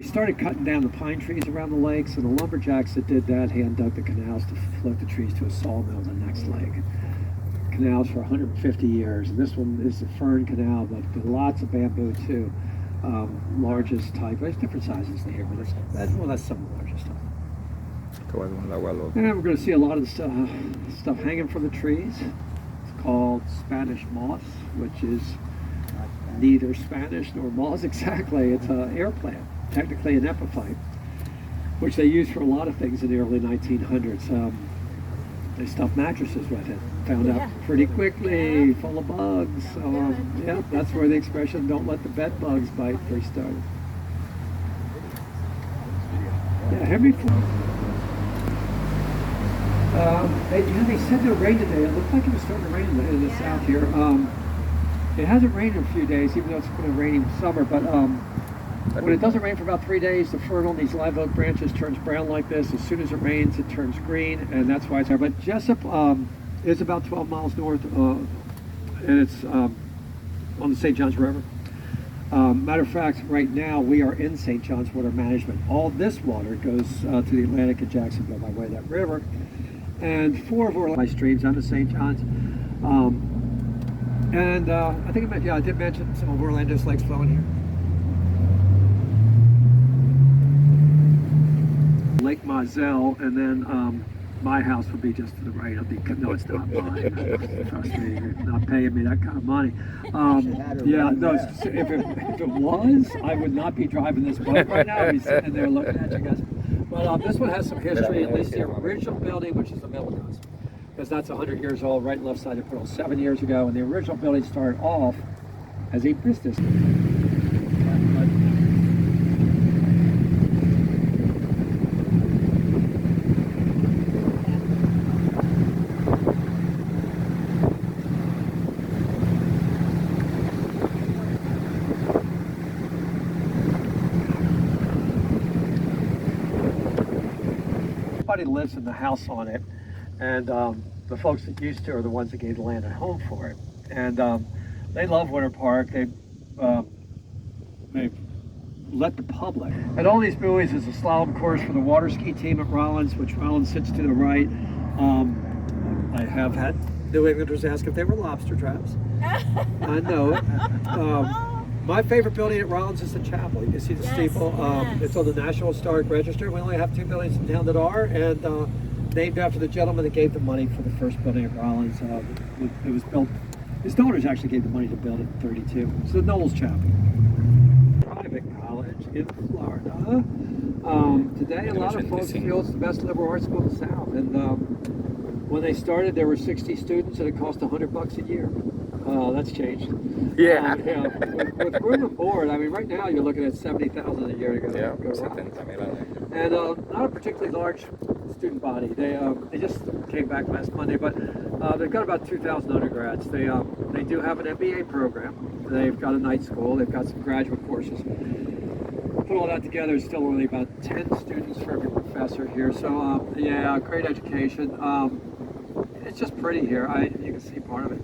We started cutting down the pine trees around the lakes, and the lumberjacks that did that hand dug the canals to float the trees to a sawmill the next lake. Canals for 150 years, and this one is the fern canal, but lots of bamboo too. Largest type, there's different sizes here, but that's some of the largest stuff. And we're going to see a lot of the stuff hanging from the trees. It's called Spanish moss, which is neither Spanish nor moss exactly. It's an air plant, technically an epiphyte, which they used for a lot of things in the early 1900s. They stuffed mattresses with it. Found out pretty quickly, full of bugs. So yeah, that's where the expression "don't let the bed bugs bite" first started. Yeah, Henry Ford. They said there rain today. It looked like it was starting to rain in the south here. It hasn't rained in a few days, even though it's been a rainy summer. But when it doesn't rain for about 3 days, the fern on these live oak branches turns brown like this. As soon as it rains, it turns green, and that's why it's there. But Jessup is about 12 miles north, and it's on the St. Johns River. Matter of fact, right now we are in St. Johns Water Management. All this water goes to the Atlantic and Jacksonville by way of that river. And 4 of our streams on the St. Johns. I think I did mention some of Orlando's lakes flowing here. Lake Moselle, and then my house would be just to the right. No, it's not mine. Trust me, you're not paying me that kind of money. Yeah, no. If it was, I would not be driving this boat right now. I'd be sitting there looking at you guys. But this one has some history. At least the original building, which is the middle house, because that's 100 years old. Right and left side, they put on 7 years ago, and the original building started off as a business. Everybody lives in the house on it, and the folks that used to are the ones that gave the land and home for it. And they love Winter Park. They let the public. And all these buoys is a slalom course for the water ski team at Rollins, which Rollins sits to the right. I have had New Englanders ask if they were lobster traps. I know it. My favorite building at Rollins is the chapel. You can see the steeple. It's on the National Historic Register. We only have 2 buildings in town that are, and named after the gentleman that gave the money for the first building at Rollins. It was built, his daughters actually gave the money to build it in 32. It's the Knowles Chapel. Private college in Florida. Today, a lot of folks feel it's the best liberal arts school in the South. And when they started, there were 60 students, and it cost $100 a year. That's changed. Yeah. With room and board, I mean, right now you're looking at $70,000 a year to go. And not a particularly large student body. They just came back last Monday, but they've got about 2,000 undergrads. They do have an MBA program. They've got a night school. They've got some graduate courses. Put all that together, it's still only about 10 students for every professor here. So yeah, great education. It's just pretty here. You can see part of it.